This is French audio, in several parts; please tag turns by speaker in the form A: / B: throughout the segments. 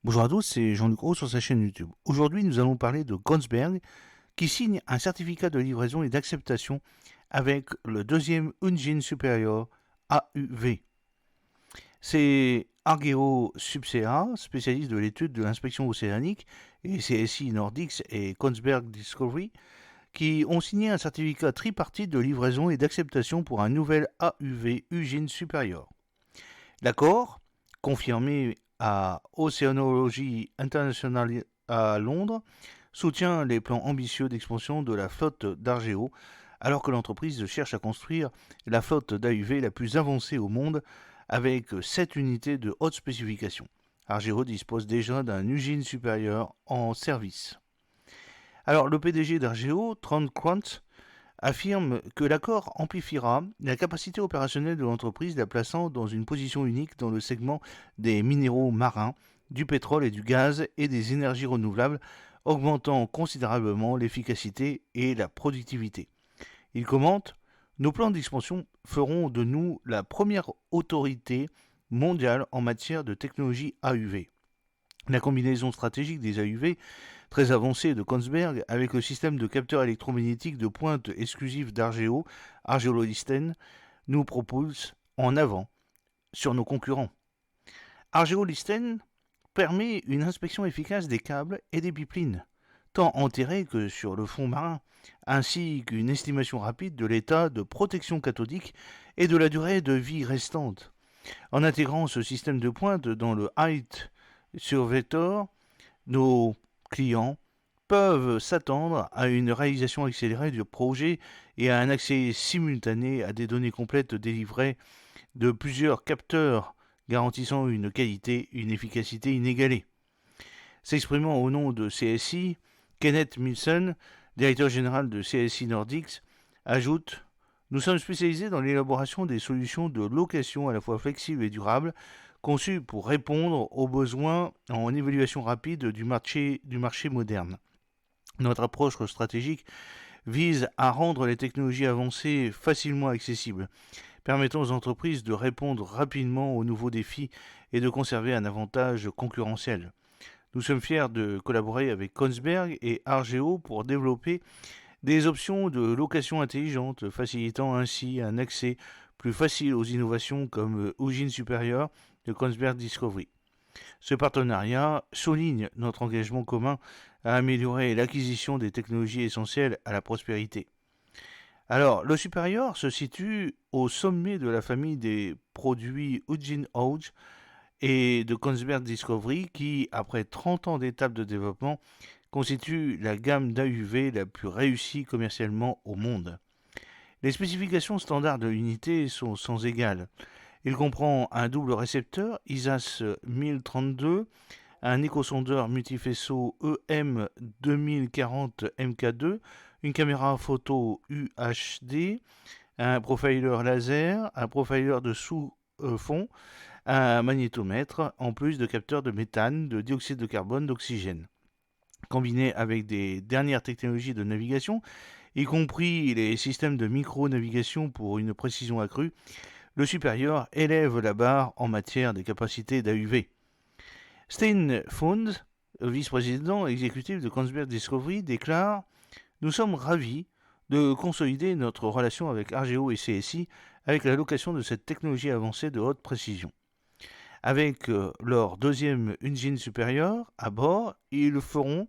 A: Bonjour à tous, c'est Jean-Luc Roux sur sa chaîne YouTube. Aujourd'hui, nous allons parler de Kongsberg qui signe un certificat de livraison et d'acceptation avec le deuxième engine supérieur AUV. C'est Argeo Subsea, spécialiste de l'étude de l'inspection océanique, et CSI Nordics et Kongsberg Discovery, qui ont signé un certificat tripartite de livraison et d'acceptation pour un nouvel AUV engine supérieur. L'accord, confirmé à Oceanology International à Londres, soutient les plans ambitieux d'expansion de la flotte d'Argeo, alors que l'entreprise cherche à construire la flotte d'AUV la plus avancée au monde avec 7 unités de haute spécification. Argeo dispose déjà d'un usine supérieur en service. Alors, le PDG d'Argeo, Trond Quant, affirme que l'accord amplifiera la capacité opérationnelle de l'entreprise, la plaçant dans une position unique dans le segment des minéraux marins, du pétrole et du gaz et des énergies renouvelables, augmentant considérablement l'efficacité et la productivité. Il commente: nos plans d'expansion feront de nous la première autorité mondiale en matière de technologie AUV. La combinaison stratégique des AUV très avancée de Kongsberg avec le système de capteurs électromagnétiques de pointe exclusif d'Argeo, Argeo-Listen, nous propulse en avant sur nos concurrents. Argeo-Listen permet une inspection efficace des câbles et des pipelines, tant enterrés que sur le fond marin, ainsi qu'une estimation rapide de l'état de protection cathodique et de la durée de vie restante. En intégrant ce système de pointe dans le Height Surveyor, nos clients peuvent s'attendre à une réalisation accélérée du projet et à un accès simultané à des données complètes délivrées de plusieurs capteurs garantissant une qualité et une efficacité inégalées. S'exprimant au nom de CSI, Kenneth Milson, directeur général de CSI Nordics, ajoute: nous sommes spécialisés dans l'élaboration des solutions de location à la fois flexibles et durables, conçues pour répondre aux besoins en évaluation rapide du marché moderne. Notre approche stratégique vise à rendre les technologies avancées facilement accessibles, permettant aux entreprises de répondre rapidement aux nouveaux défis et de conserver un avantage concurrentiel. Nous sommes fiers de collaborer avec Kongsberg et Argeo pour développer des options de location intelligente, facilitant ainsi un accès plus facile aux innovations comme Usine Supérieure de Kongsberg Discovery. Ce partenariat souligne notre engagement commun à améliorer l'acquisition des technologies essentielles à la prospérité. Alors, le supérieur se situe au sommet de la famille des produits Ujin Ouge et de Kongsberg Discovery qui, après 30 ans d'étapes de développement, constitue la gamme d'AUV la plus réussie commercialement au monde. Les spécifications standards de l'unité sont sans égales. Il comprend un double récepteur ISAS 1032, un échosondeur multifaisceau EM2040 MK2, une caméra photo UHD, un profiler laser, un profiler de sous-fond, un magnétomètre, en plus de capteurs de méthane, de dioxyde de carbone, d'oxygène. Combiné avec des dernières technologies de navigation, y compris les systèmes de micro-navigation pour une précision accrue, le supérieur élève la barre en matière de capacités d'AUV. Stein Fund, vice-président exécutif de Kongsberg Discovery, déclare: nous sommes ravis de consolider notre relation avec Argeo et CSI avec la location de cette technologie avancée de haute précision. Avec leur deuxième engine supérieur à bord, ils seront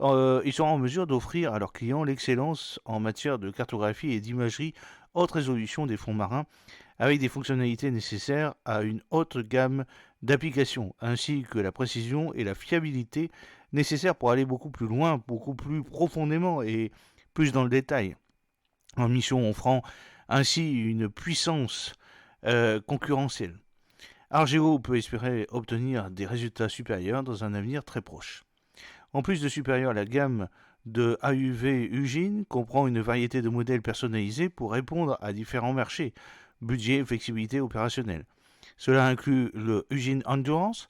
A: en mesure d'offrir à leurs clients l'excellence en matière de cartographie et d'imagerie haute résolution des fonds marins, avec des fonctionnalités nécessaires à une haute gamme d'applications, ainsi que la précision et la fiabilité nécessaires pour aller beaucoup plus loin, beaucoup plus profondément et plus dans le détail. En mission offrant ainsi une puissance concurrentielle. Argeo peut espérer obtenir des résultats supérieurs dans un avenir très proche. En plus de supérieur, la gamme de AUV Ugine comprend une variété de modèles personnalisés pour répondre à différents marchés, budget et flexibilité opérationnelle. Cela inclut le Ugine Endurance,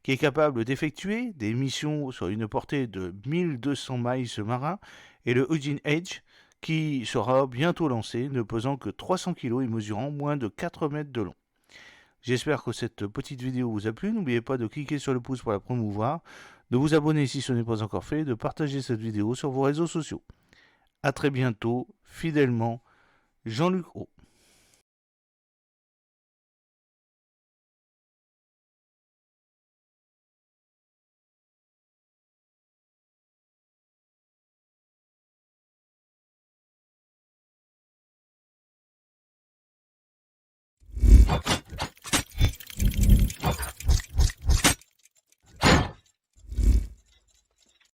A: qui est capable d'effectuer des missions sur une portée de 1200 miles marins, et le Ugine Edge, qui sera bientôt lancé, ne pesant que 300 kg et mesurant moins de 4 mètres de long. J'espère que cette petite vidéo vous a plu. N'oubliez pas de cliquer sur le pouce pour la promouvoir, de vous abonner si ce n'est pas encore fait, et de partager cette vidéo sur vos réseaux sociaux. A très bientôt, fidèlement, Jean-Luc Roux.